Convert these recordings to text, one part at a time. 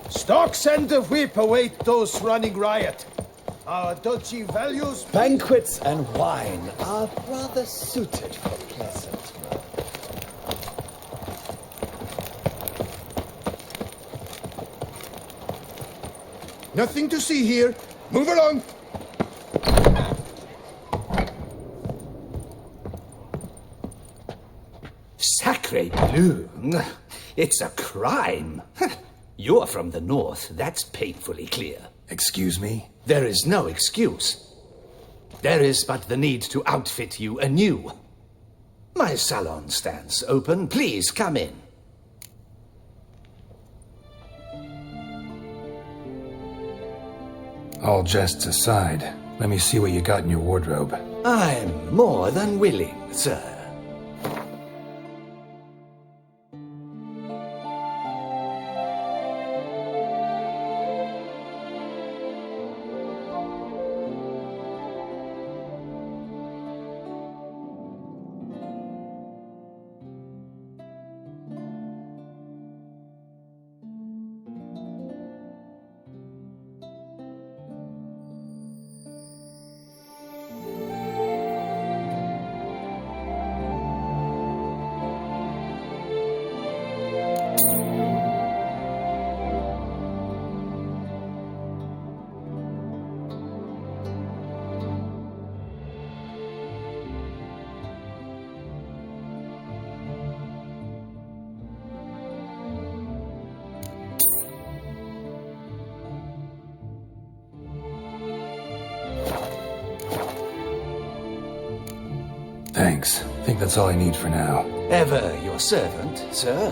Stocks and the whip await those running riot. Our duchy values... Banquets and wine are rather suited for pleasant mirth. Nothing to see here. Move along. Sacre bleu! It's a crime. You're from the north, that's painfully clear. Excuse me? There is no excuse. There is but the need to outfit you anew. My salon stands open. Please come in. All jests aside, let me see what you got in your wardrobe. I'm more than willing, sir. Thanks. I think that's all I need for now. Ever your servant, sir.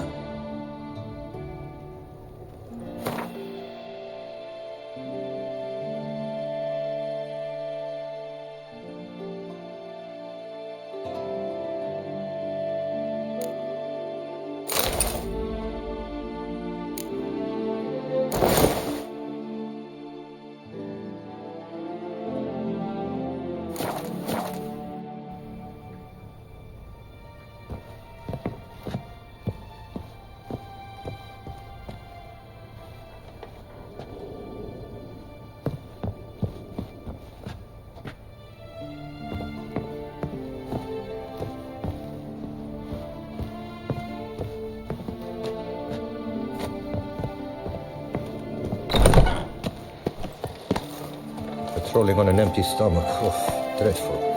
Patrolling on an empty stomach. Oh, dreadful.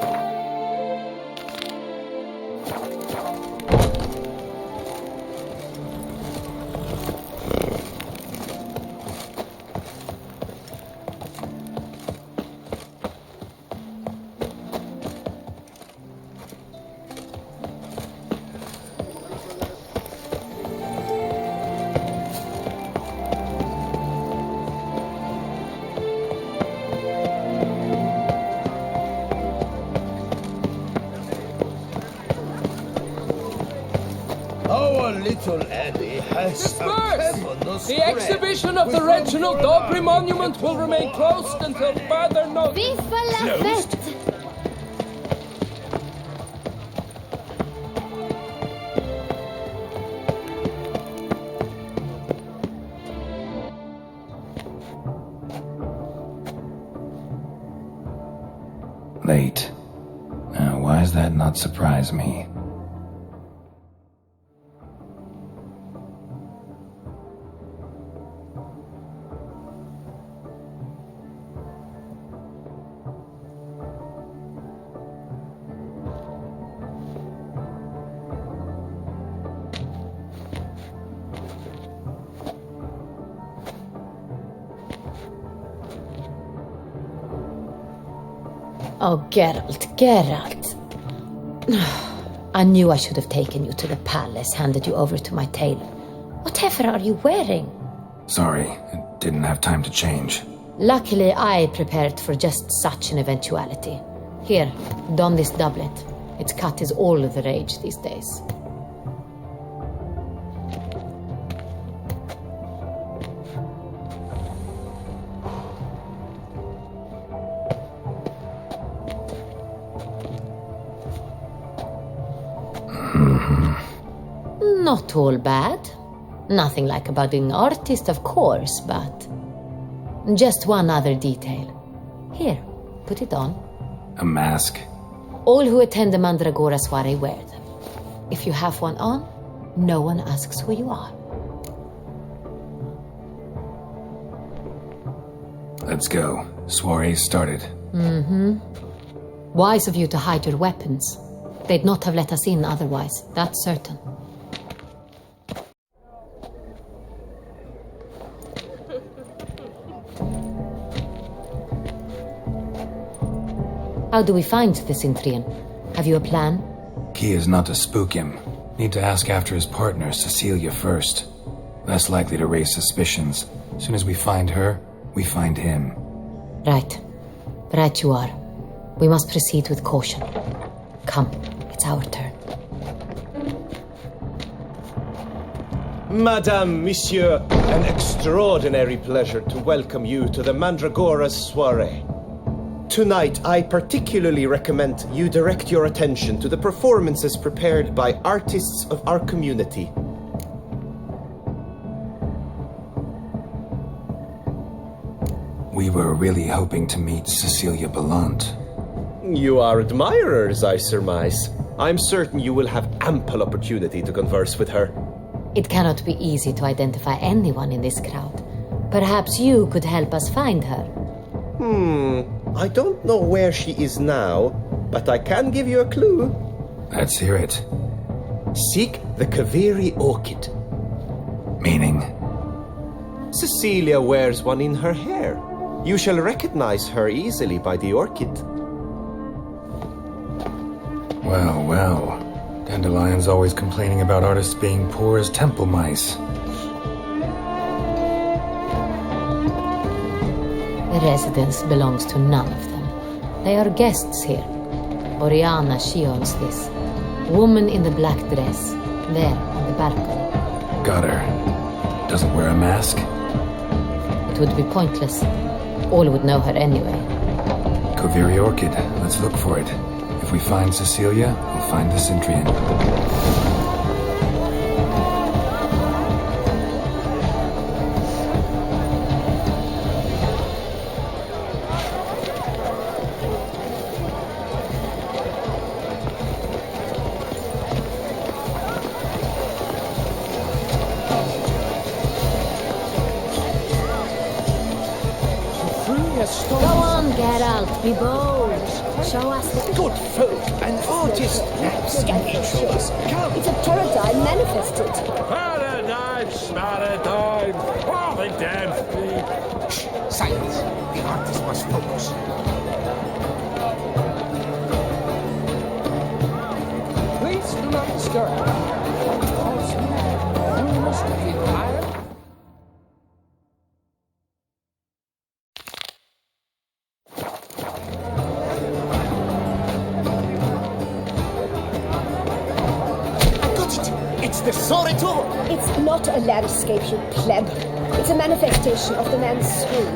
Little Annie has Disperse! The exhibition of the Reginald Daubry Monument will remain closed until further notice. Vive la fête! Late. Now, why does that not surprise me? Oh, Geralt. I knew I should have taken you to the palace, handed you over to my tailor. Whatever are you wearing? Sorry, I didn't have time to change. Luckily, I prepared for just such an eventuality. Here, don this doublet. Its cut is all the rage these days. Not all bad. Nothing like a budding artist, of course, but... Just one other detail. Here, put it on. A mask? All who attend the Mandragora soiree wear them. If you have one on, no one asks who you are. Let's go. Soiree started. Wise of you to hide your weapons. They'd not have let us in otherwise, that's certain. How do we find the Cintrian? Have you a plan? Key is not to spook him. Need to ask after his partner, Cecilia, first. Less likely to raise suspicions. Soon as we find her, we find him. Right. Right you are. We must proceed with caution. Come, it's our turn. Madame, Monsieur, an extraordinary pleasure to welcome you to the Mandragora's soiree. Tonight, I particularly recommend you direct your attention to the performances prepared by artists of our community. We were really hoping to meet Cecilia Ballant. You are admirers, I surmise. I'm certain you will have ample opportunity to converse with her. It cannot be easy to identify anyone in this crowd. Perhaps you could help us find her. I don't know where she is now, but I can give you a clue. Let's hear it. Seek the Kaveri orchid. Meaning? Cecilia wears one in her hair. You shall recognize her easily by the orchid. Well, well. Dandelion's always complaining about artists being poor as temple mice. The residence belongs to none of them. They are guests here. Oriana, she owns this. Woman in the black dress. There, on the balcony. Got her. Doesn't wear a mask? It would be pointless. All would know her anyway. Kaveri orchid. Let's look for it. If we find Cecilia, we'll find the Cintrian. Go on, Geralt, be bold. Show us the Good folk, an artist lives in each of us. Come! It's a paradigm manifested. Paradigm, paradigm. Oh, the damn thing. Shh! Silence! The artist must focus. Please do not disturb. You must keep quiet. The Soritor! It's not a landscape, you pleb. It's a manifestation of the man's soul.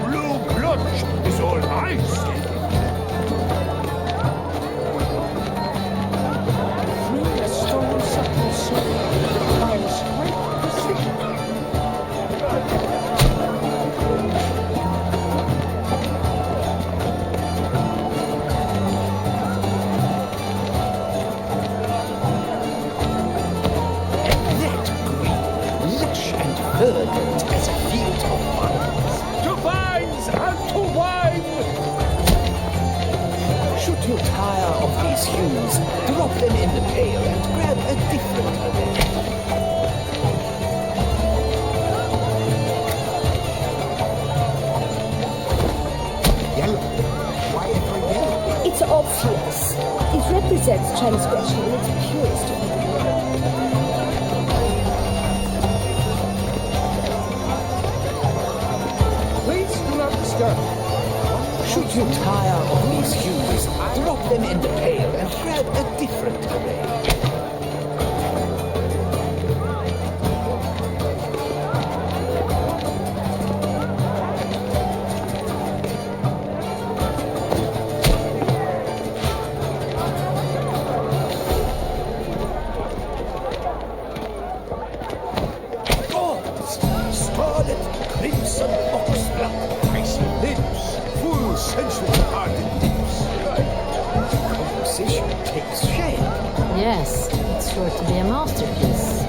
Blue blood is all I see. Free a strong, subtle soul requires great precision. Verdant as a field of vines. To vines and to wine. Should you tire of these hues, drop them in the pail and grab a different array. Yellow. Why ever yellow? It's obvious. It represents transgression in its purest form. Should you tire of these hues, drop them in the pail and grab a different array. Yes, it's sure to be a masterpiece.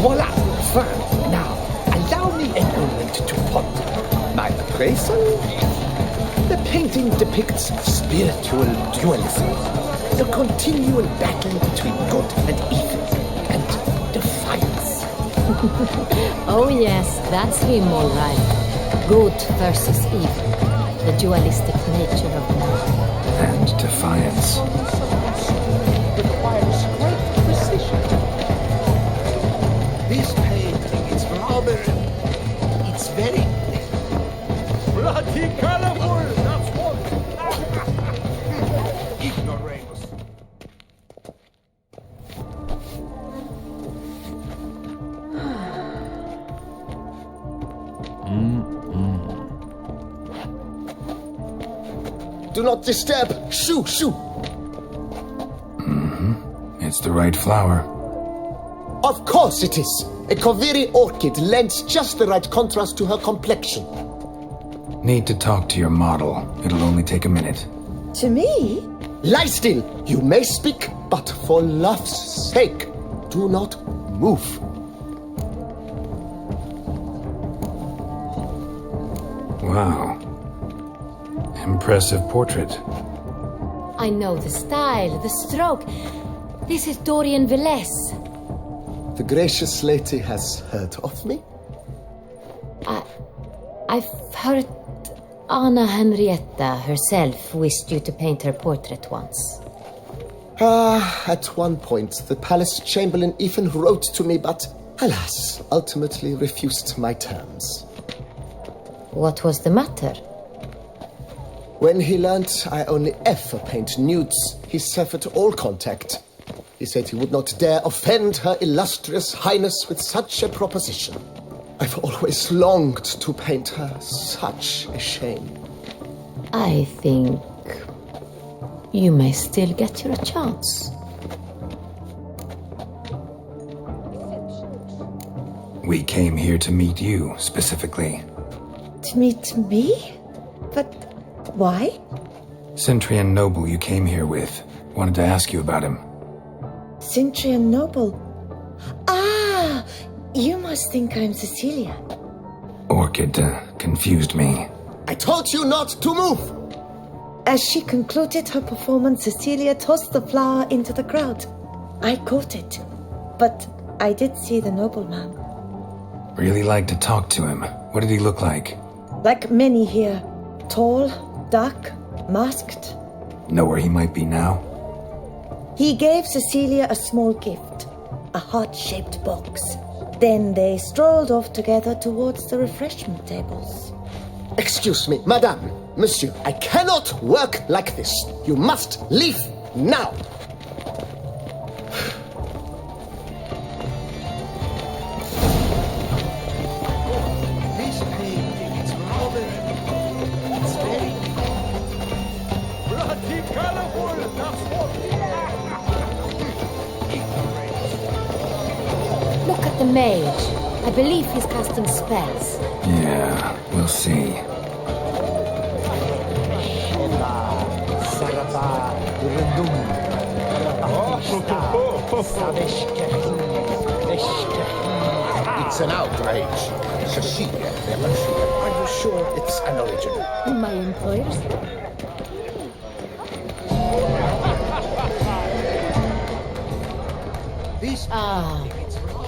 Voila! Fine. Now, allow me a moment to ponder. My appraisal? The painting depicts spiritual dualism. The continual battle between good and evil, and defiance. Oh yes, that's him all right. Good versus evil. The dualistic nature of man. And defiance. Requires great precision. This painting is rather... It's very... Bloody colorful, that's what. ignoramus. Do not disturb! Shoo, shoo! It's the right flower. Of course it is! A Kaviri orchid lends just the right contrast to her complexion. Need to talk to your model. It'll only take a minute. To me? Lie still! You may speak, but for love's sake, do not move. Wow. Impressive portrait. I know the style, the stroke. This is Dorian Velez. The gracious lady has heard of me? I've heard Anna Henrietta herself wished you to paint her portrait once. At one point, the palace chamberlain even wrote to me, but alas, ultimately refused my terms. What was the matter? When he learnt I only ever paint nudes, he severed all contact. He said he would not dare offend her illustrious highness with such a proposition. I've always longed to paint her. Such a shame. I think you may still get your chance. We came here to meet you, specifically. To meet me? But why? Cintrian noble you came here with. Wanted to ask you about him. Cintrian noble. Ah! You must think I'm Cecilia. Orchid confused me. I told you not to move! As she concluded her performance, Cecilia tossed the flower into the crowd. I caught it, but I did see the nobleman. Really like to talk to him. What did he look like? Like many here. Tall, dark, masked. Know where he might be now? He gave Cecilia a small gift, a heart-shaped box. Then they strolled off together towards the refreshment tables. Excuse me, madame, monsieur, I cannot work like this. You must leave now. This painting is rather... It's very... Bloody colorful, that's what. Look at the mage. I believe he's casting spells. Yeah, we'll see. It's an outrage. Cecilia, are you sure it's an original? My employers? Ah,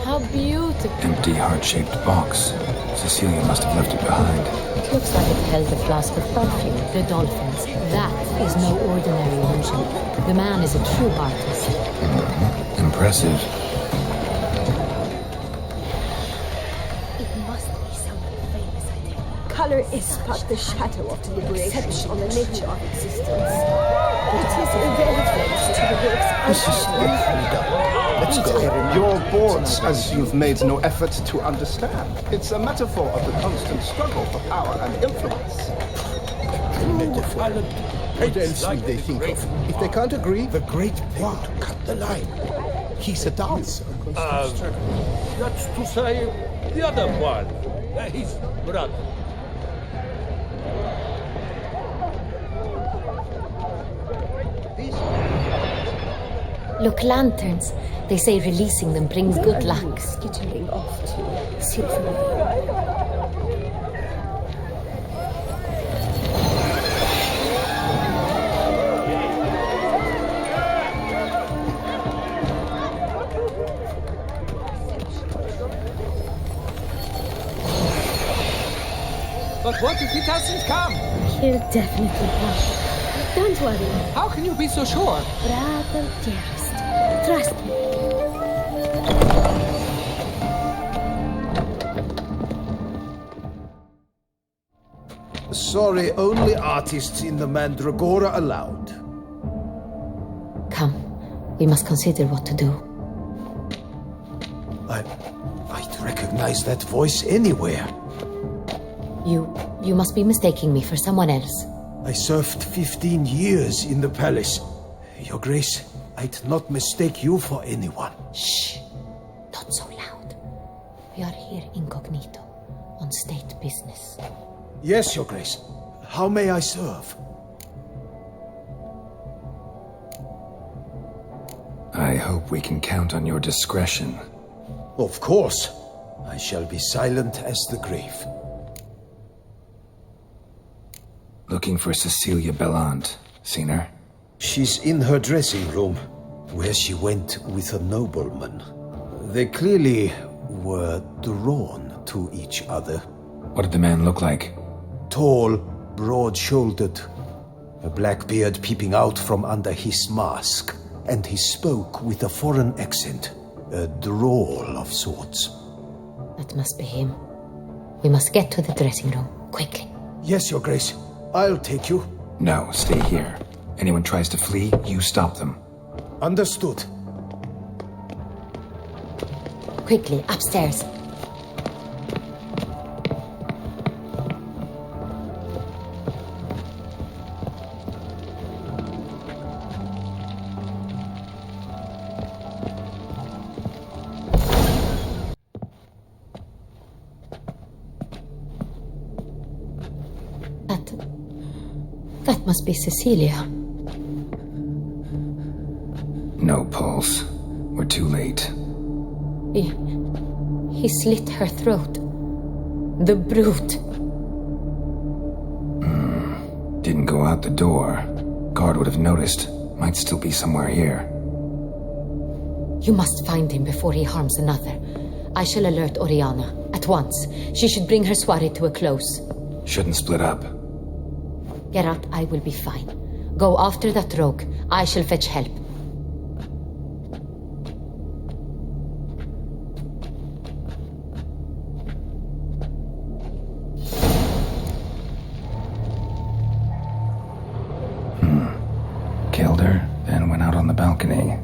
how beautiful. Empty heart-shaped box. Cecilia must have left it behind. It looks like it held a flask of perfume. The dolphins. That is no ordinary illusion. The man is a true artist. Impressive. It must be someone famous, I think. Color is but the shadow of deliberation on the nature of existence. It is irrelevant to the work's This is beautifully done. Let's go. You're bored as you've made no effort to understand. It's a metaphor of the constant struggle for power and influence. What else will they think of? If they can't agree, The great power to cut the line. he's a dancer. That's to say, the other one. His brother. Look, lanterns. They say releasing them brings good luck. Skittering off to Symphony. But what if he doesn't come? He'll definitely come. Don't worry. How can you be so sure? Bravo, dearest. Trust me. Sorry, only artists in the Mandragora allowed. Come. We must consider what to do. I'd recognize that voice anywhere. You must be mistaking me for someone else. I served 15 years in the palace. Your Grace, I'd not mistake you for anyone. Shh. Not so loud. We are here incognito, on state business. Yes, Your Grace. How may I serve? I hope we can count on your discretion. Of course. I shall be silent as the grave. Looking for Cecilia Bellant. Seen her? She's in her dressing room, where she went with a nobleman. They clearly were drawn to each other. What did the man look like? Tall, broad-shouldered, a black beard peeping out from under his mask, and he spoke with a foreign accent, a drawl of sorts. That must be him. We must get to the dressing room, quickly. Yes, Your Grace. I'll take you. No, stay here. Anyone tries to flee, you stop them. Understood. Quickly, upstairs. That must be Cecilia. No pulse. We're too late. He slit her throat. The brute. Didn't go out the door. Guard would have noticed. Might still be somewhere here. You must find him before he harms another. I shall alert Oriana. At once. She should bring her soirée to a close. Shouldn't split up. Geralt, I will be fine. Go after that rogue. I shall fetch help. Killed her, then went out on the balcony.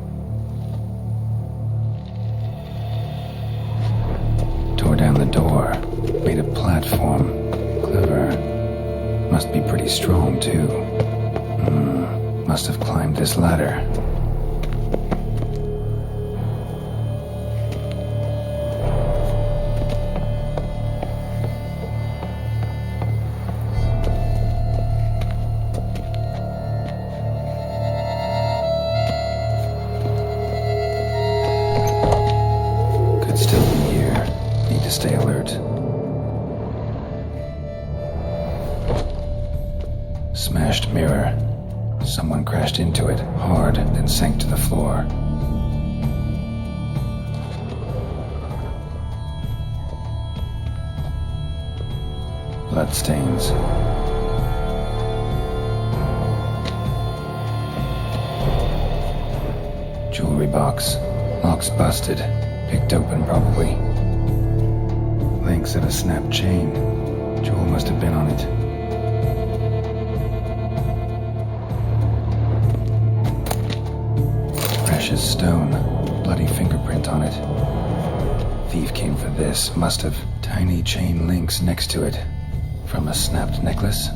Tore down the door. Made a platform. Clever. Must be pretty strong, too. Must have climbed this ladder. Could still be here. Need to stay alert. Smashed mirror. Someone crashed into it, hard, then sank to the floor. Bloodstains. Jewelry box. Lock's busted. Picked open, probably. Links at a snapped chain. Jewel must have been on it. Precious stone. Bloody fingerprint on it. Thief came for this. Must have. Tiny chain links next to it. From a snapped necklace?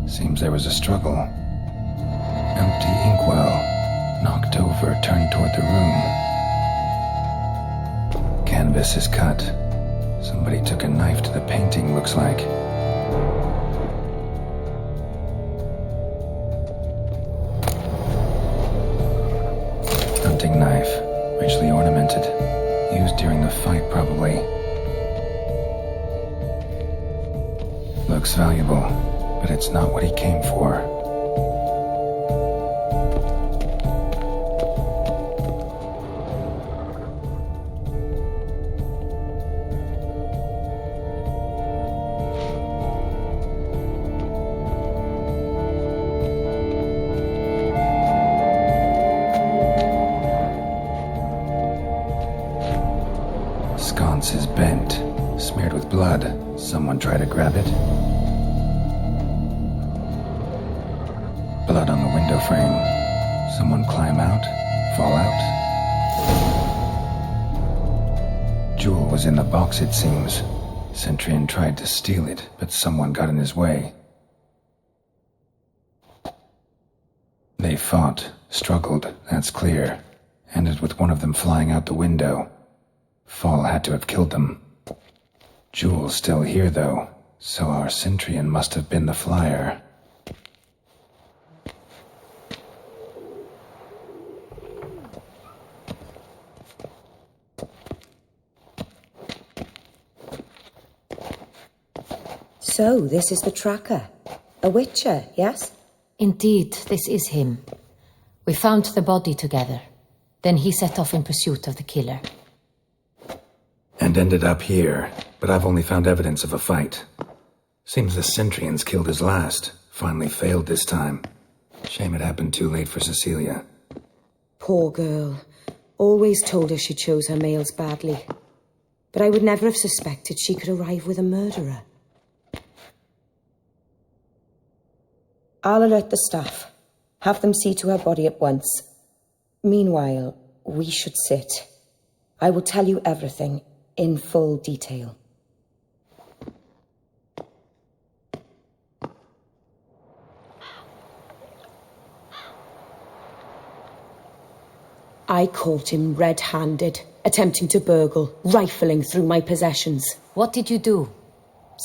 Seems there was a struggle. Empty inkwell. Knocked over, turned toward the room. Canvas is cut. Somebody took a knife to the painting, looks like. Hunting knife. Richly ornamented. Used during the fight, probably. Looks valuable, but it's not what he came for. Sconce is bent, smeared with blood. Someone try to grab it. Blood on the window frame. Someone climb out, fall out. Jewel was in the box, it seems. Centurion tried to steal it, but someone got in his way. They fought, struggled, that's clear. Ended with one of them flying out the window. Fall had to have killed them. Jewel's still here, though, so our Centurion must have been the flyer. So, this is the tracker. A witcher, yes? Indeed, this is him. We found the body together. Then he set off in pursuit of the killer. And ended up here, but I've only found evidence of a fight. Seems the Centurions killed his last. Finally failed this time. Shame it happened too late for Cecilia. Poor girl. Always told her she chose her males badly. But I would never have suspected she could arrive with a murderer. I'll alert the staff. Have them see to her body at once. Meanwhile, we should sit. I will tell you everything in full detail. I caught him red-handed, attempting to burgle, rifling through my possessions. What did you do?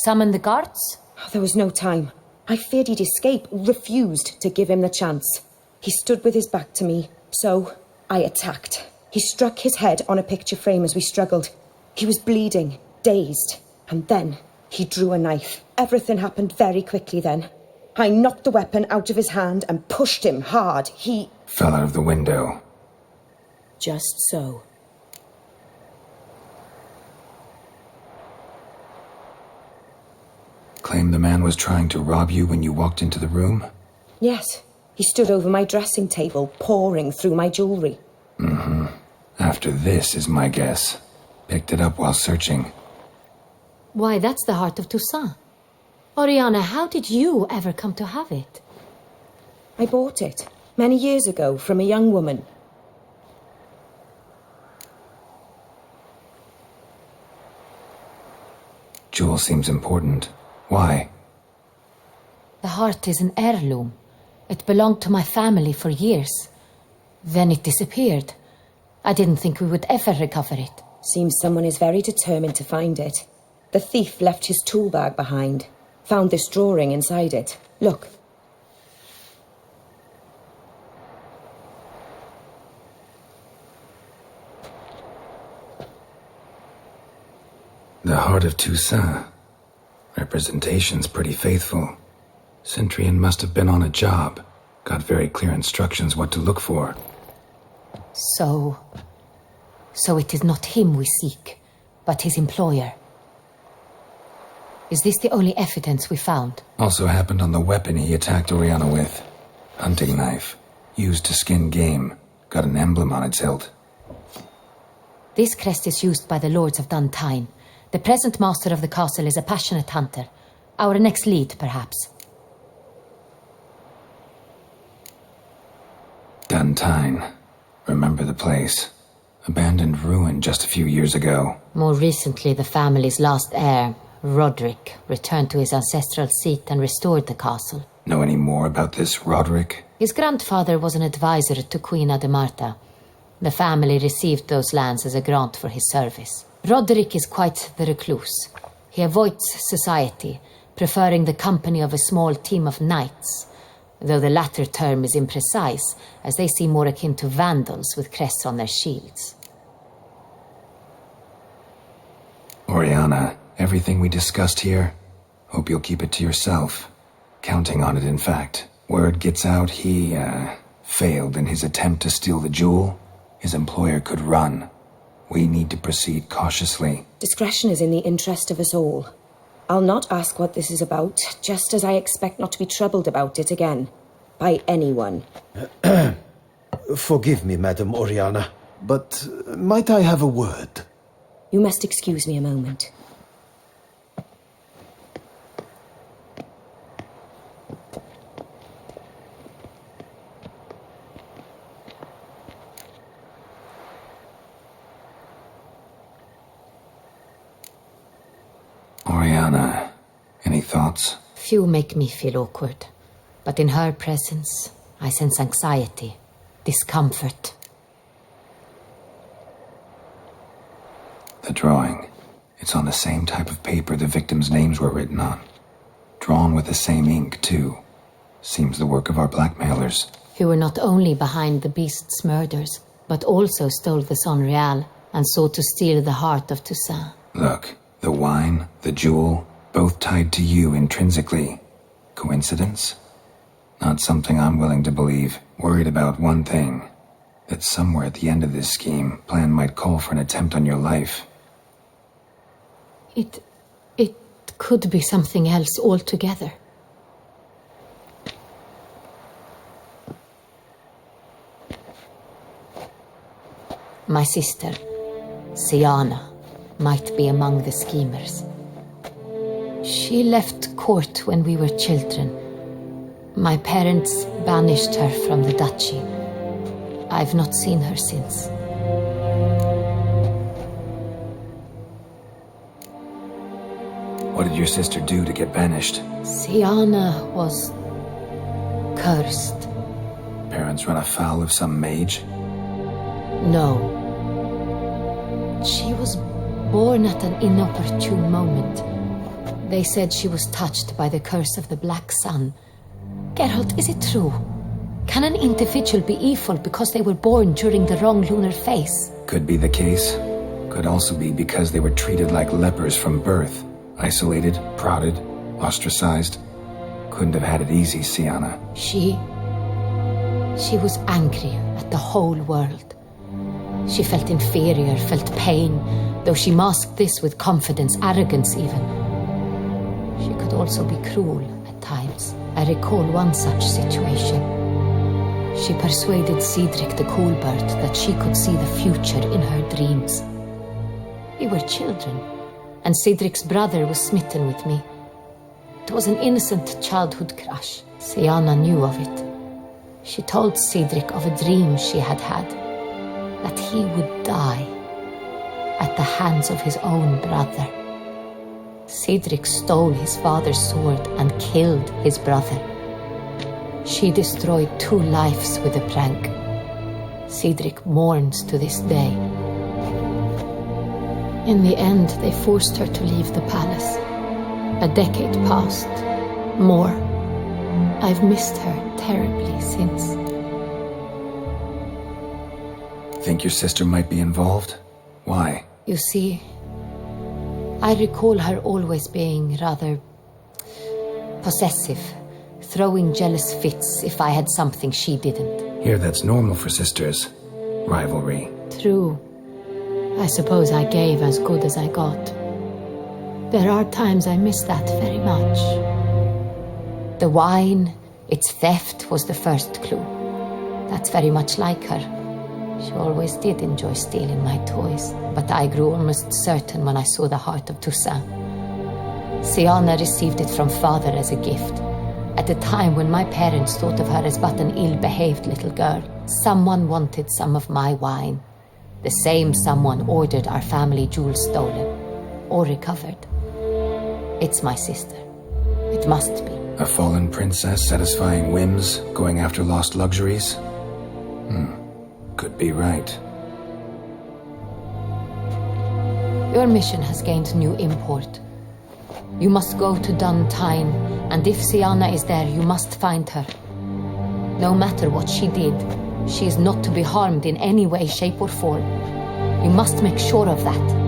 Summon the guards? There was no time. I feared he'd escape, refused to give him the chance. He stood with his back to me, so I attacked. He struck his head on a picture frame as we struggled. He was bleeding, dazed, and then he drew a knife. Everything happened very quickly then. I knocked the weapon out of his hand and pushed him hard. He fell out of the window. Just so. Claim the man was trying to rob you when you walked into the room? Yes. He stood over my dressing table, pouring through my jewelry. Mm-hmm. After this is my guess. Picked it up while searching. Why, that's the heart of Toussaint. Oriana, how did you ever come to have it? I bought it, many years ago, from a young woman. Jewel seems important. Why? The heart is an heirloom. It belonged to my family for years. Then it disappeared. I didn't think we would ever recover it. Seems someone is very determined to find it. The thief left his tool bag behind. Found this drawing inside it. Look. The heart of Toussaint. Representation's pretty faithful. Centurion must have been on a job. Got very clear instructions what to look for. So it is not him we seek, but his employer. Is this the only evidence we found? Also happened on the weapon he attacked Oriana with. Hunting knife. Used to skin game. Got an emblem on its hilt. This crest is used by the lords of Duntine. The present master of the castle is a passionate hunter. Our next lead, perhaps. Duntine. Remember the place. Abandoned ruin just a few years ago. More recently, the family's last heir, Roderick, returned to his ancestral seat and restored the castle. Know any more about this Roderick? His grandfather was an advisor to Queen Ademarta. The family received those lands as a grant for his service. Roderick is quite the recluse. He avoids society, preferring the company of a small team of knights, though the latter term is imprecise, as they seem more akin to vandals with crests on their shields. Oriana, everything we discussed here, hope you'll keep it to yourself. Counting on it, in fact. Word gets out he, failed in his attempt to steal the jewel. His employer could run. We need to proceed cautiously. Discretion is in the interest of us all. I'll not ask what this is about, just as I expect not to be troubled about it again. By anyone. Forgive me, Madam Oriana, but might I have a word? You must excuse me a moment. Oriana, any thoughts? Few make me feel awkward, but in her presence, I sense anxiety, discomfort. The drawing. It's on the same type of paper the victims' names were written on. Drawn with the same ink, too. Seems the work of our blackmailers. Who were not only behind the beast's murders, but also stole the Unravel and sought to steal the heart of Toussaint. Look, the wine, the jewel, both tied to you intrinsically. Coincidence? Not something I'm willing to believe. Worried about one thing. That somewhere at the end of this scheme, plan might call for an attempt on your life. It could be something else altogether. My sister, Siana, might be among the schemers. She left court when we were children. My parents banished her from the duchy. I've not seen her since. What did your sister do to get banished? Siana was cursed. Parents run afoul of some mage? No. She was born at an inopportune moment. They said she was touched by the curse of the Black Sun. Geralt, is it true? Can an individual be evil because they were born during the wrong lunar phase? Could be the case. Could also be because they were treated like lepers from birth. Isolated, prodded, ostracized. Couldn't have had it easy, Siana. She was angry at the whole world. She felt inferior, felt pain, though she masked this with confidence, arrogance even. She could also be cruel at times. I recall one such situation. She persuaded Cedric the Coolbird that she could see the future in her dreams. We were children, and Cedric's brother was smitten with me. It was an innocent childhood crush. Siana knew of it. She told Cedric of a dream she had had, that he would die at the hands of his own brother. Cedric stole his father's sword and killed his brother. She destroyed 2 lives with a prank. Cedric mourns to this day. In the end, they forced her to leave the palace. A decade passed. More. I've missed her terribly since. Think your sister might be involved? Why? You see, I recall her always being rather possessive, throwing jealous fits if I had something she didn't. Here, that's normal for sisters. Rivalry. True. I suppose I gave as good as I got. There are times I miss that very much. The wine, its theft, was the first clue. That's very much like her. She always did enjoy stealing my toys, but I grew almost certain when I saw the heart of Toussaint. Siana received it from father as a gift. At a time when my parents thought of her as but an ill-behaved little girl, someone wanted some of my wine. The same someone ordered our family jewels stolen, or recovered. It's my sister. It must be. A fallen princess satisfying whims, going after lost luxuries? Could be right. Your mission has gained new import. You must go to Duntine, and if Sienna is there, you must find her. No matter what she did, she is not to be harmed in any way, shape, or form. You must make sure of that.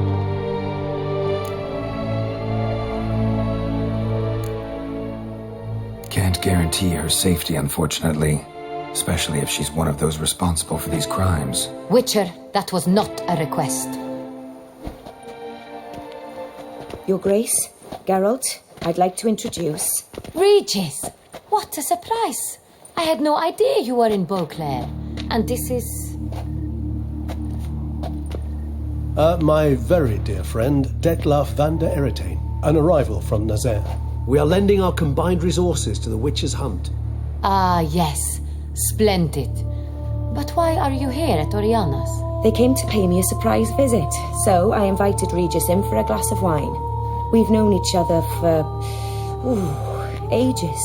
Can't guarantee her safety, unfortunately. Especially if she's one of those responsible for these crimes. Witcher, that was not a request. Your Grace, Geralt, I'd like to introduce... Regis! What a surprise! I had no idea you were in Beauclair. And this is... My very dear friend, Detlaf van der Eritane, an arrival from Nazaire. We are lending our combined resources to the Witcher's hunt. Ah, yes. Splendid. But why are you here at Oriana's? They came to pay me a surprise visit, so I invited Regis in for a glass of wine. We've known each other for... ages.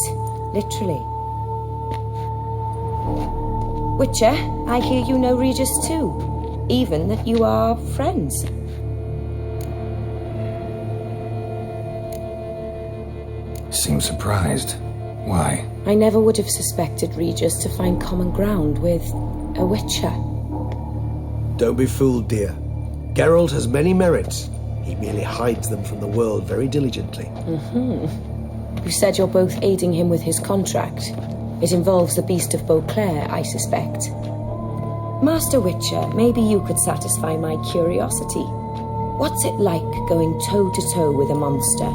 Literally. Witcher, I hear you know Regis too. Even that you are friends. Seem surprised. Why? I never would have suspected Regis to find common ground with a Witcher. Don't be fooled, dear. Geralt has many merits. He merely hides them from the world very diligently. You said you're both aiding him with his contract. It involves the Beast of Beauclair, I suspect. Master Witcher, maybe you could satisfy my curiosity. What's it like going toe-to-toe with a monster,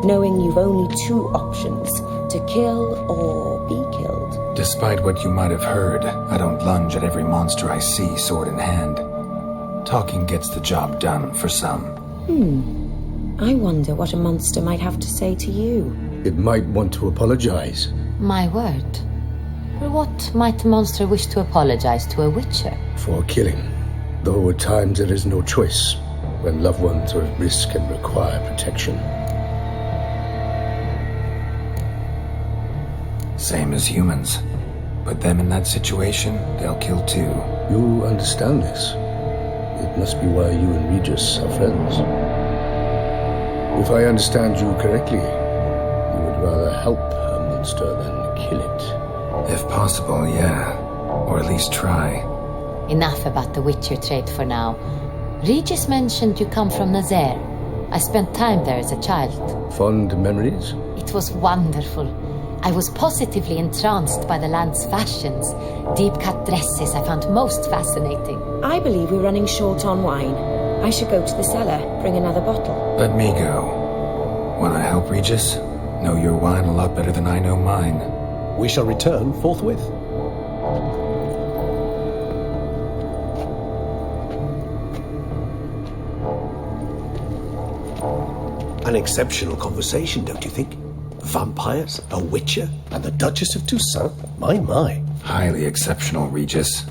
knowing you've only two options, to kill or be killed? Despite what you might have heard, I don't lunge at every monster I see sword in hand. Talking gets the job done for some. I wonder what a monster might have to say to you. It might want to apologize. My word. For what might a monster wish to apologize to a Witcher? For killing. Though at times there is no choice, when loved ones are at risk and require protection. Same as humans. Put them in that situation, they'll kill too. You understand this. It must be why you and Regis are friends. If I understand you correctly, you would rather help a monster than kill it. If possible, yeah. Or at least try. Enough about the Witcher trait for now. Regis mentioned you come from Nazaire. I spent time there as a child. Fond memories? It was wonderful. I was positively entranced by the land's fashions. Deep-cut dresses I found most fascinating. I believe we're running short on wine. I should go to the cellar, bring another bottle. Let me go. Wanna help, Regis? Know your wine a lot better than I know mine. We shall return forthwith. An exceptional conversation, don't you think? Vampires, a Witcher, And the Duchess of Toussaint? My. Highly exceptional, Regis.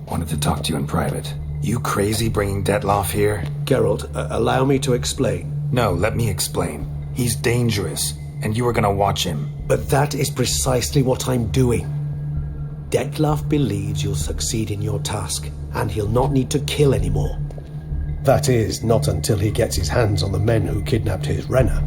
Wanted to talk to you in private. You crazy bringing Detlaf here? Geralt, allow me to explain. No, let me explain. He's dangerous, and you are gonna watch him. But that is precisely what I'm doing. Detlaf believes you'll succeed in your task, and he'll not need to kill anymore. That is, not until he gets his hands on the men who kidnapped his Renna.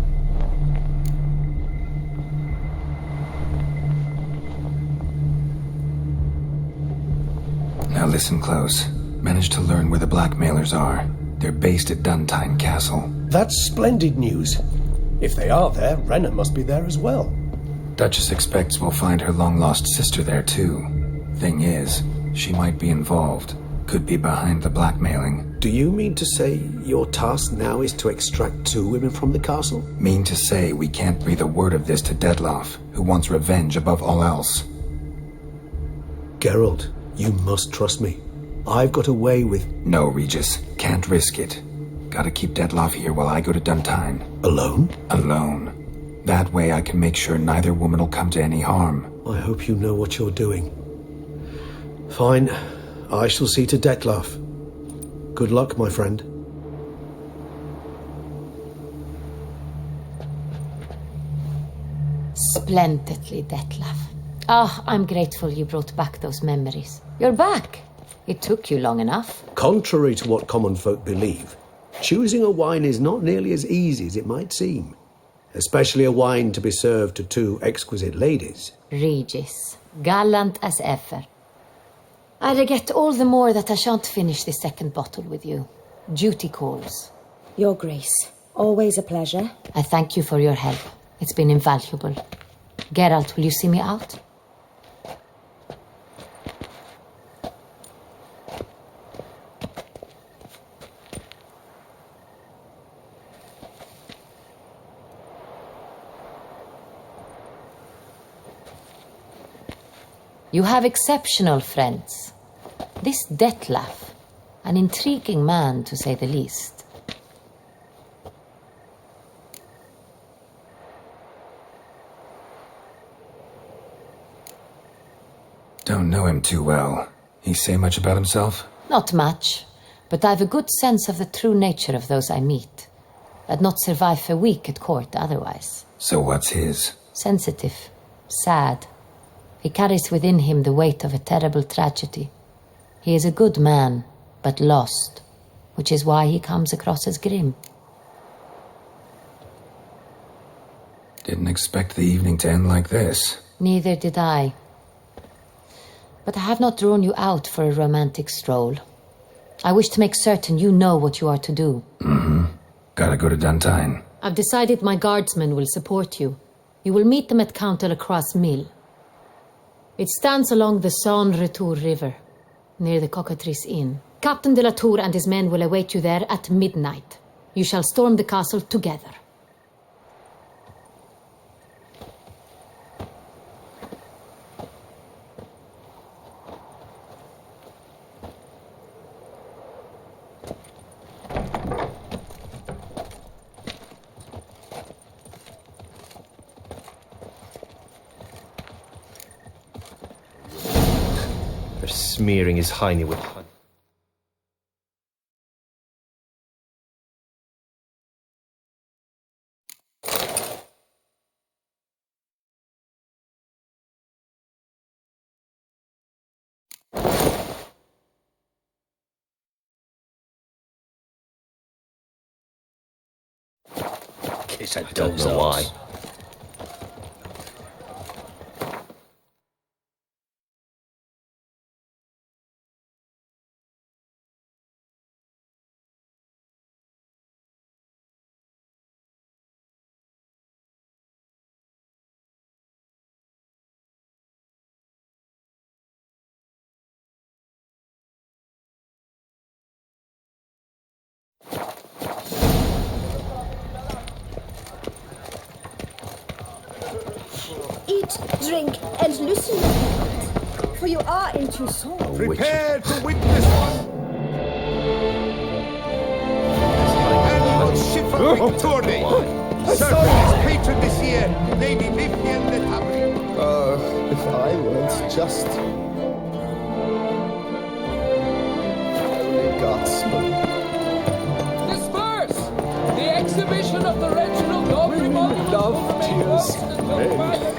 Now listen close. Managed to learn where the blackmailers are. They're based at Duntine Castle. That's splendid news. If they are there, Renna must be there as well. Duchess expects we'll find her long-lost sister there, too. Thing is, she might be involved. Could be behind the blackmailing. Do you mean to say your task now is to extract 2 women from the castle? Mean to say we can't breathe a word of this to Detlaf, who wants revenge above all else. Geralt, you must trust me. I've got away with... No, Regis. Can't risk it. Gotta keep Detlaf here while I go to Duntine. Alone? Alone. That way I can make sure neither woman will come to any harm. I hope you know what you're doing. Fine. I shall see to Detlaf. Good luck, my friend. splendidly, Detlef. Ah, I'm grateful you brought back those memories. You're back. It took you long enough. Contrary to what common folk believe, choosing a wine is not nearly as easy as it might seem. Especially a wine to be served to two exquisite ladies. Regis, gallant as ever. I regret all the more that I shan't finish the second bottle with you. Duty calls. Your Grace, always a pleasure. I thank you for your help. It's been invaluable. Geralt, will you see me out? You have exceptional friends. This Detlef, an intriguing man to say the least. Don't know him too well. He say much about himself? Not much, but I've a good sense of the true nature of those I meet. I'd not survive a week at court otherwise. So what's his? Sensitive, sad. He carries within him the weight of a terrible tragedy. He is a good man, but lost, which is why he comes across as grim. Didn't expect the evening to end like this. Neither did I. But I have not drawn you out for a romantic stroll. I wish to make certain you know what you are to do. Mm-hmm. Gotta go to Duntine. I've decided my guardsmen will support you. You will meet them at Count Delacroix' mill. It stands along the Saône-Retour River, near the Cockatrice Inn. Captain de la Tour and his men will await you there at midnight. You shall storm the castle together. They're smearing his hiney with honey. I don't know why. Eat, drink, and listen, for you are in Toussaint. Prepare to witness one. And will shiver victory. Service patron this year, Lady Vivian de Tabry. If I weren't just... Holy Godsman. Disperse! The exhibition of the Reginald Dobry Monument will remain closed until further notice.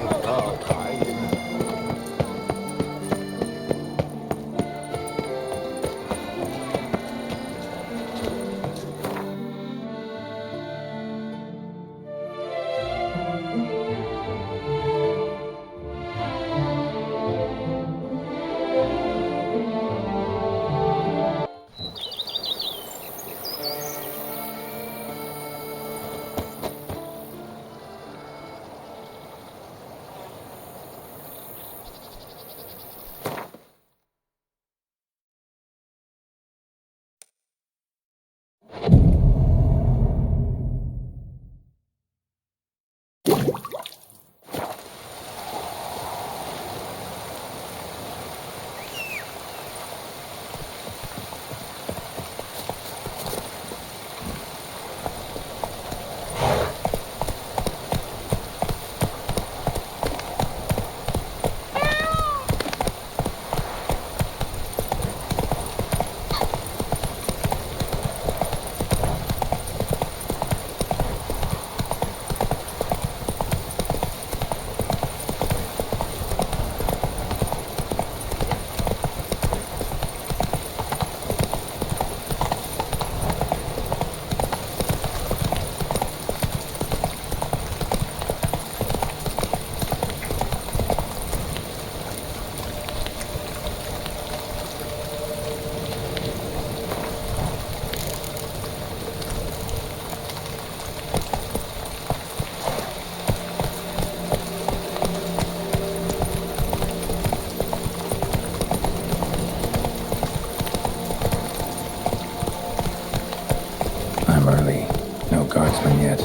guardsmen yet.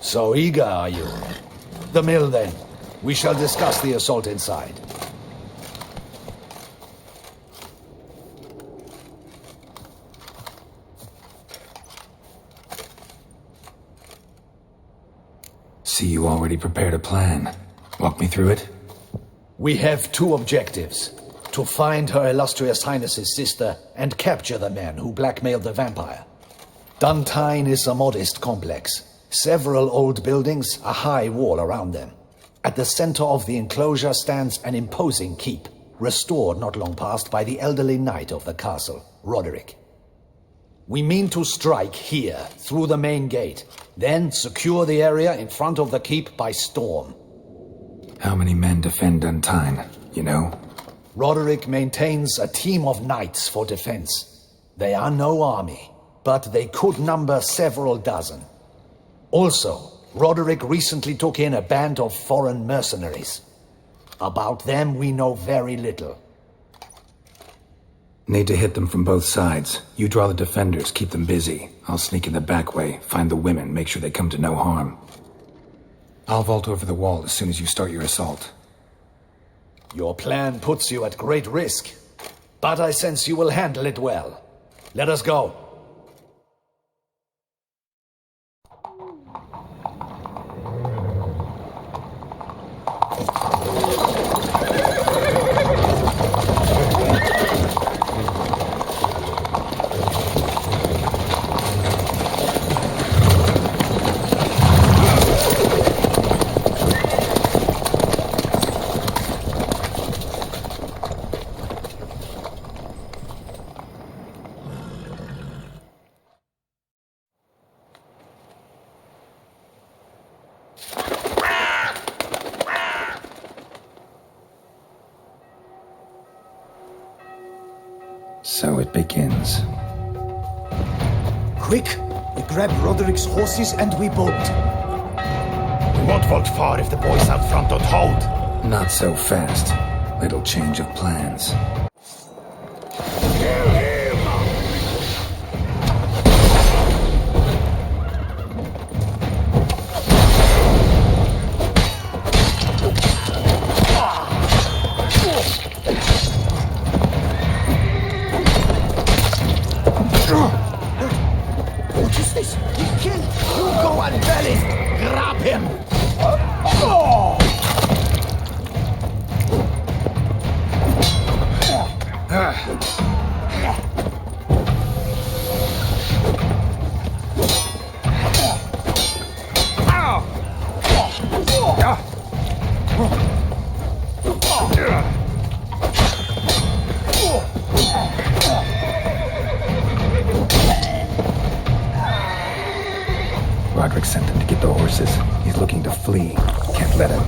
So eager, are you? The mill, then. We shall discuss the assault inside. See, you already prepared a plan. Walk me through it. We have two objectives. To find Her Illustrious Highness's sister and capture the man who blackmailed the vampire. Duntine is a modest complex. Several old buildings, a high wall around them. At the center of the enclosure stands an imposing keep, restored not long past by the elderly knight of the castle, Roderick. We mean to strike here, through the main gate, then secure the area in front of the keep by storm. How many men defend Duntine, you know? Roderick maintains a team of knights for defense. They are no army, but they could number several dozen. Also, Roderick recently took in a band of foreign mercenaries. About them we know very little. Need to hit them from both sides. You draw the defenders, keep them busy. I'll sneak in the back way, find the women, make sure they come to no harm. I'll vault over the wall as soon as you start your assault. Your plan puts you at great risk, but I sense you will handle it well. Let us go. So it begins. Quick! We grab Roderick's horses and we bolt. We won't vault far if the boys out front don't hold. Not so fast. Little change of plans. Kill him! What is this? He killed! You go and belly! Grab him! Roderick sent him to get the horses. He's looking to flee. Can't let him.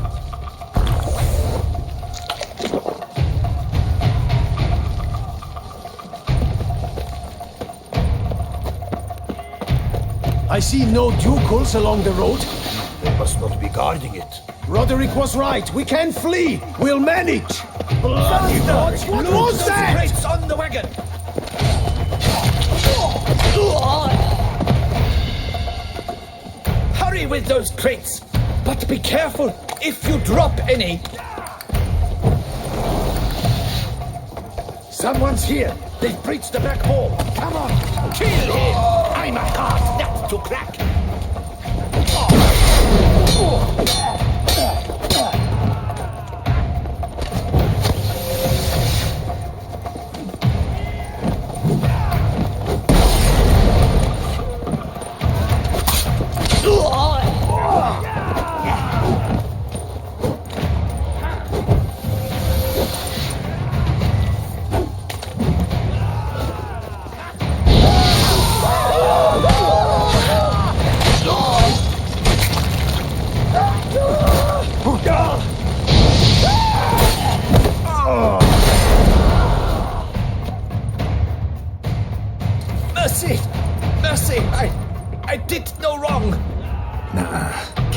I see no ducals along the road. They must not be guarding it. Roderick was right. We can flee. We'll manage. Bloody dogs! What was that? Crates on the wagon! Hurry with those crates! But be careful if you drop any! Someone's here! They've breached the back wall! Come on! Kill him! I'm a hard nut to crack!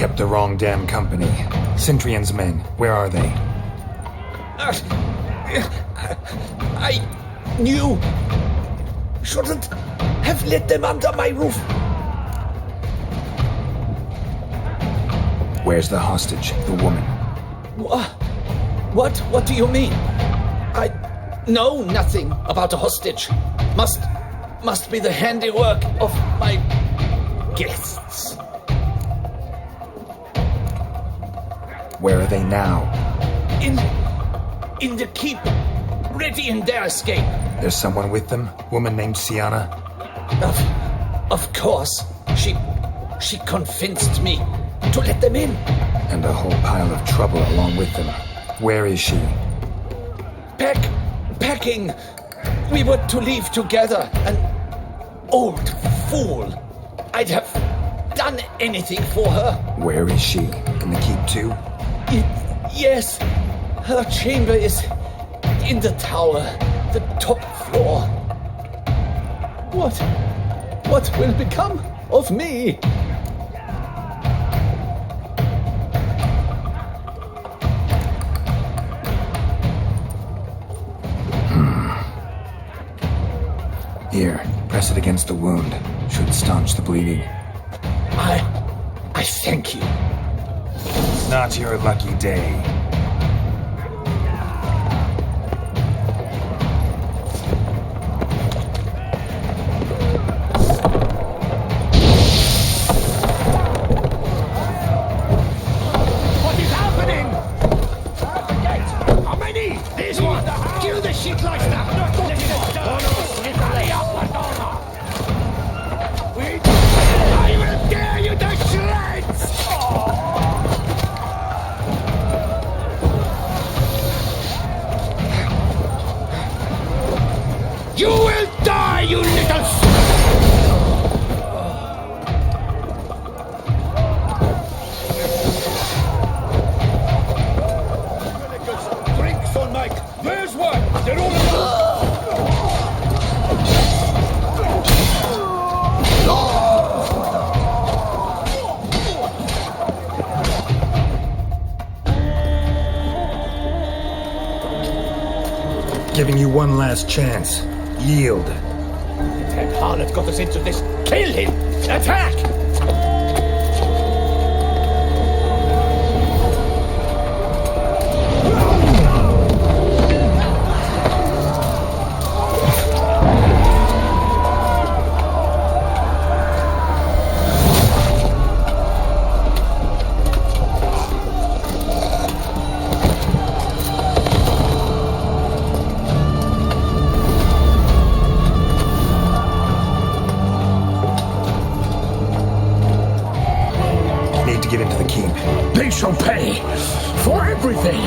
kept the wrong damn company. Cintrian's men, where are they? I knew. Shouldn't have let them under my roof. Where's the hostage, the woman? What do you mean? I know nothing about a hostage. Must be the handiwork of my guests. Where are they now? In the keep, ready in their escape. There's someone with them? Woman named Sienna? Of course. She convinced me to let them in. And a whole pile of trouble along with them. Where is she? Packing. We were to leave together. An old fool. I'd have done anything for her. Where is she? In the keep too? Yes. Her chamber is in the tower, the top floor. What will become of me? Here, press it against the wound. Should staunch the bleeding. I thank you. Not your lucky day. What is happening? How many? This one. Kill the shit like that. I will tear you to shreds! You will die, you little... Drinks on Mike. There's one. They're all Giving you one last chance. Yield. That harlot got us into this. Kill him! Attack! Get into the keep. They shall pay for everything!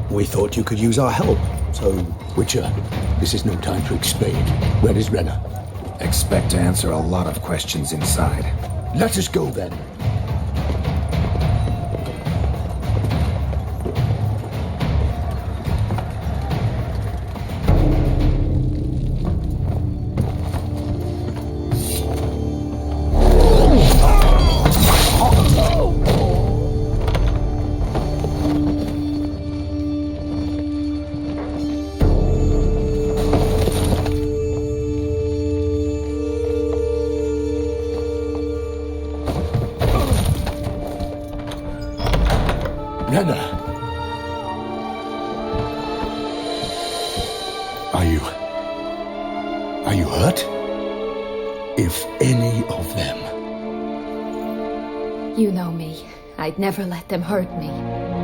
We thought you could use our help, so... Witcher, this is no time to explain. Where is Renna? Expect to answer a lot of questions inside. Let us go then. Renna! Are you hurt? If any of them. You know me. I'd never let them hurt me.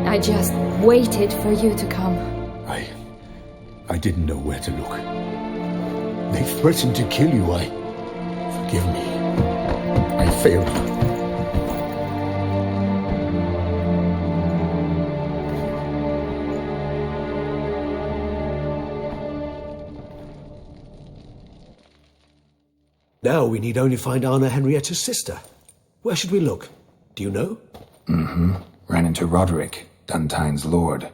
I just waited for you to come. I didn't know where to look. They threatened to kill you. Forgive me. I failed you. Now we need only find Anna Henrietta's sister. Where should we look? Do you know? Mm-hmm. Ran into Roderick, Duntine's lord.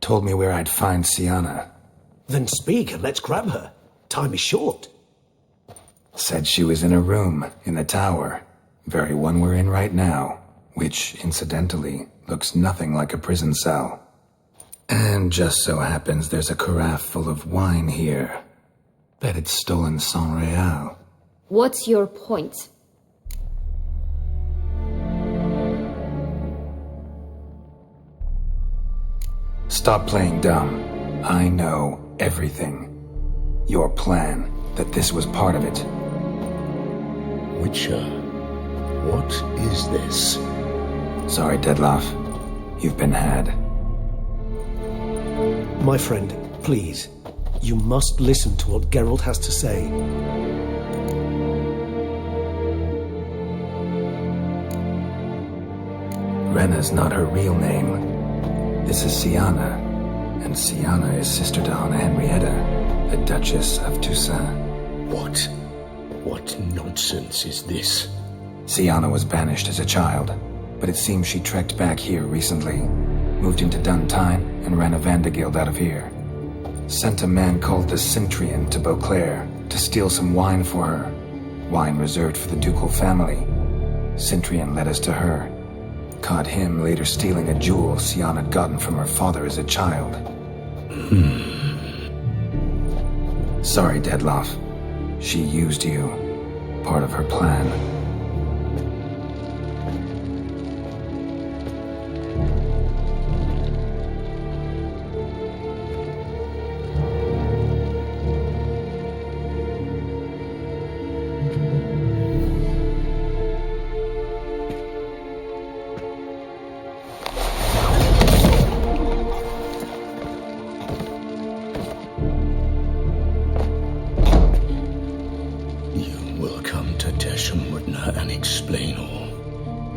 Told me where I'd find Siana. Then speak and let's grab her. Time is short. Said she was in a room in the tower. Very one we're in right now. Which, incidentally, looks nothing like a prison cell. And just so happens there's a carafe full of wine here. Bet it's stolen sans real. What's your point? Stop playing dumb. I know everything. Your plan, that this was part of it. Witcher, what is this? Sorry, Dettlaff. You've been had. My friend, please. You must listen to what Geralt has to say. Renna's not her real name. This is Siana, and Siana is sister to Anna Henrietta, the Duchess of Toussaint. What nonsense is this? Siana was banished as a child, but it seems she trekked back here recently, moved into Duntine, and ran a Vandergild out of here. Sent a man called the Cintrian to Beauclair to steal some wine for her. Wine reserved for the ducal family. Cintrian led us to her. Caught him later stealing a jewel Siana had gotten from her father as a child. Sorry, Dettlaff. She used you. Part of her plan.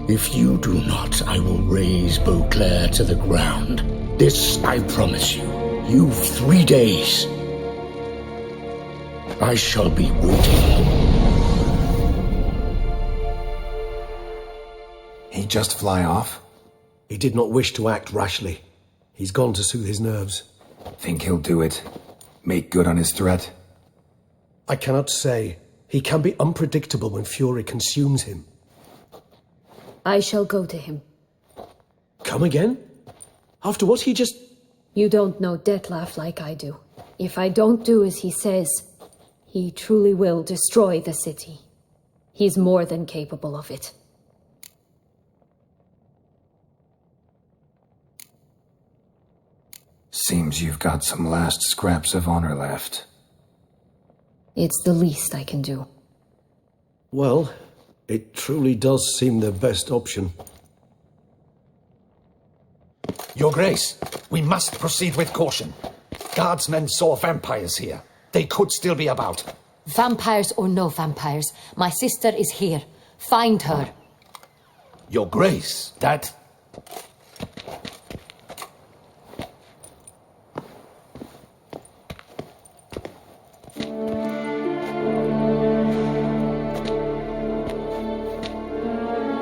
If you do not, I will raze Beauclair to the ground. This I promise you. You've 3 days. I shall be waiting. He just fly off? He did not wish to act rashly. He's gone to soothe his nerves. Think he'll do it? Make good on his threat? I cannot say. He can be unpredictable when fury consumes him. I shall go to him. Come again? After what he just... You don't know Dettlaff like I do. If I don't do as he says, he truly will destroy the city. He's more than capable of it. Seems you've got some last scraps of honor left. It's the least I can do. Well, it truly does seem the best option. Your Grace, we must proceed with caution. Guardsmen saw vampires here. They could still be about. Vampires or no vampires, my sister is here. Find her. Your Grace, that...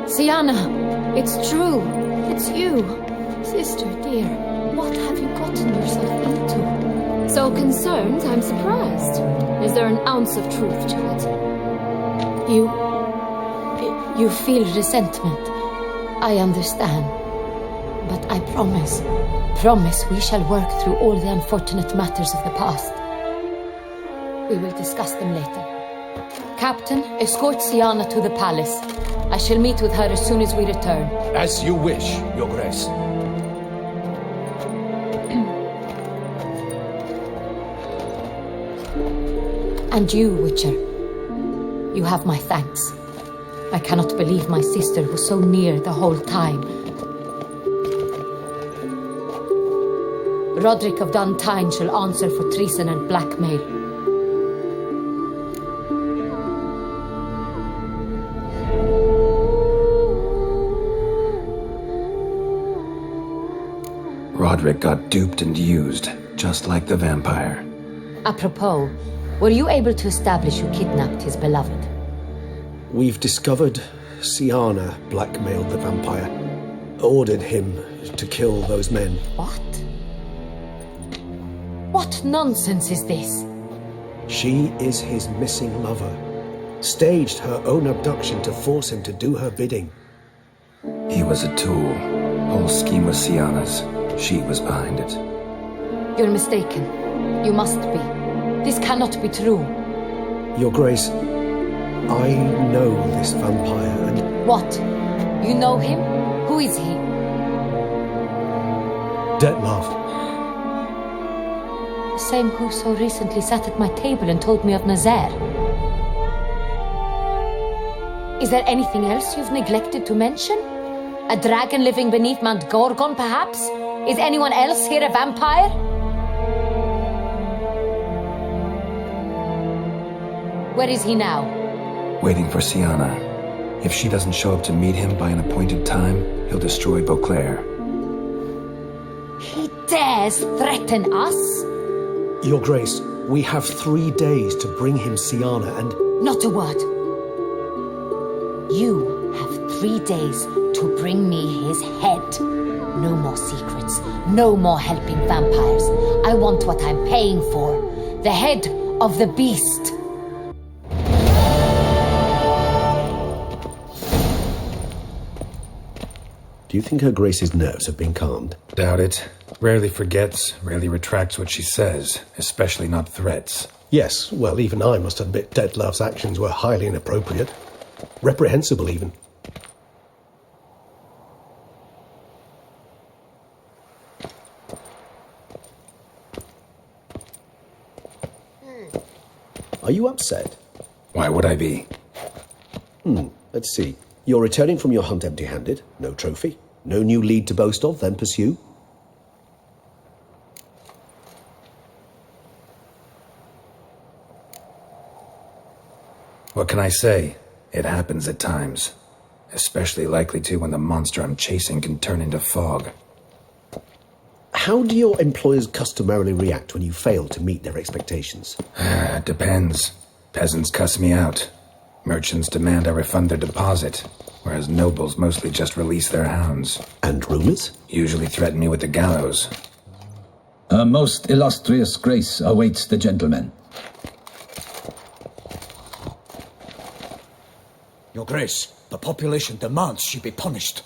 Siana, it's true. It's you. Sister, dear, what have you gotten yourself into? So concerned, I'm surprised. Is there an ounce of truth to it? You feel resentment. I understand. But I promise we shall work through all the unfortunate matters of the past. We will discuss them later. Captain, escort Siana to the palace. I shall meet with her as soon as we return. As you wish, Your Grace. And you, Witcher. You have my thanks. I cannot believe my sister was so near the whole time. Roderick of Duntine shall answer for treason and blackmail. Roderick got duped and used, just like the vampire. Apropos, were you able to establish who kidnapped his beloved? We've discovered Siana blackmailed the vampire, ordered him to kill those men. What? What nonsense is this? She is his missing lover. Staged her own abduction to force him to do her bidding. He was a tool. Whole scheme was Siana's. She was behind it. You're mistaken. You must be. This cannot be true. Your Grace, I know this vampire and... What? You know him? Who is he? Detlef. The same who so recently sat at my table and told me of Nazaire. Is there anything else you've neglected to mention? A dragon living beneath Mount Gorgon, perhaps? Is anyone else here a vampire? Where is he now? Waiting for Siana. If she doesn't show up to meet him by an appointed time, he'll destroy Beauclair. He dares threaten us? Your Grace, we have 3 days to bring him Siana and... Not a word. You have 3 days to bring me his head. No more secrets. No more helping vampires. I want what I'm paying for. The head of the beast. Do you think Her Grace's nerves have been calmed? Doubt it. Rarely forgets, rarely retracts what she says, especially not threats. Yes, well, even I must admit Detlef's actions were highly inappropriate. Reprehensible, even. Are you upset? Why would I be? Let's see. You're returning from your hunt empty-handed. No trophy. No new lead to boast of, then pursue. What can I say? It happens at times. Especially likely to when the monster I'm chasing can turn into fog. How do your employers customarily react when you fail to meet their expectations? Depends. Peasants cuss me out. Merchants demand I refund their deposit, whereas nobles mostly just release their hounds. And rulers? Usually threaten me with the gallows. A most illustrious grace awaits the gentleman. Your Grace, the population demands she be punished.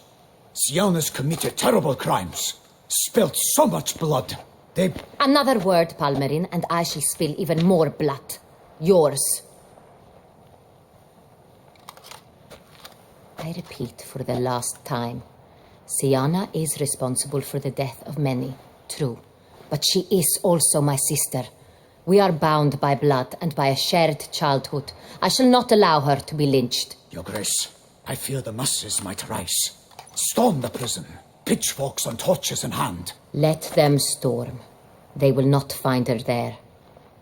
Siana's committed terrible crimes. Spilt so much blood. They... Another word, Palmerin, and I shall spill even more blood. Yours. I repeat for the last time. Siana is responsible for the death of many, true. But she is also my sister. We are bound by blood and by a shared childhood. I shall not allow her to be lynched. Your Grace, I fear the masses might rise. Storm the prison. Pitchforks and torches in hand. Let them storm. They will not find her there.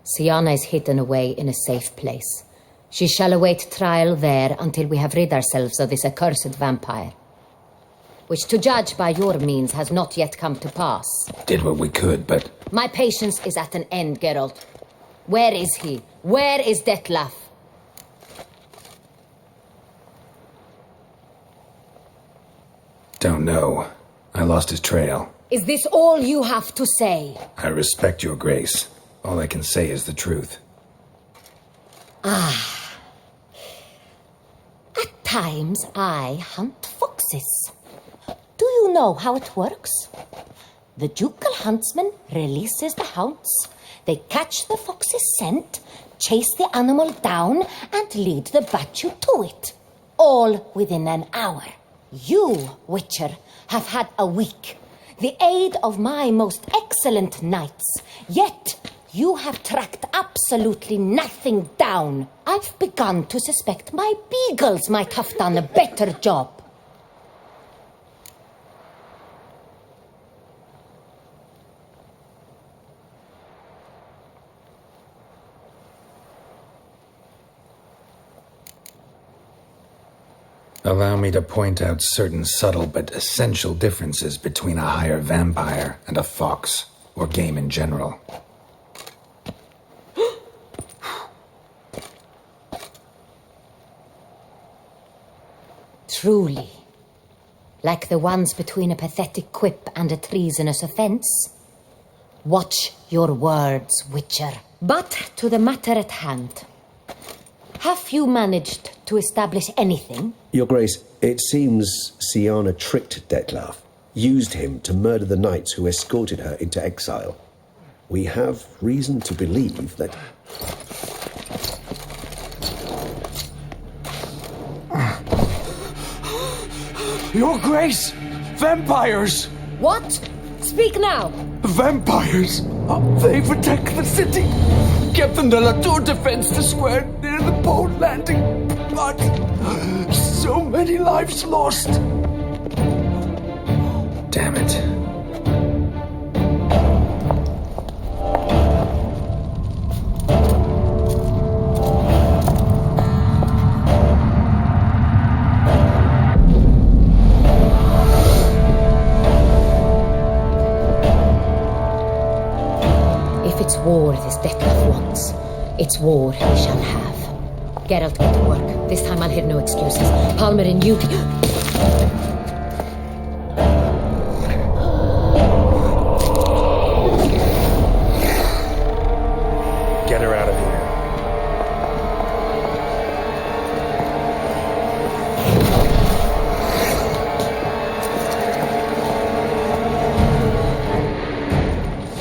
Siana is hidden away in a safe place. She shall await trial there until we have rid ourselves of this accursed vampire. Which, to judge by your means, has not yet come to pass. Did what we could, but... My patience is at an end, Geralt. Where is he? Where is Detlef? Don't know. I lost his trail. Is this all you have to say? I respect your grace. All I can say is the truth. At times I hunt foxes. Do you know how it works? The ducal huntsman releases the hounds. They catch the fox's scent, chase the animal down, and lead the battue to it. All within an hour. You, Witcher, have had a week. The aid of my most excellent knights. Yet You have tracked absolutely nothing down. I've begun to suspect my beagles might have done a better job. Allow me to point out certain subtle but essential differences between a higher vampire and a fox, or game in general. Truly. Like the ones between a pathetic quip and a treasonous offense. Watch your words, Witcher. But to the matter at hand. Have you managed to establish anything? Your Grace, it seems Siana tricked Detlef, used him to murder the knights who escorted her into exile. We have reason to believe that... Your Grace! Vampires! What? Speak now! Vampires! They protect the city! Captain de la Tour defends the square near the boat landing, but so many lives lost! Damn it. If it's war this Detlef wants, it's war he shall have. Geralt, get to work. This time I'll hear no excuses. Palmer and you...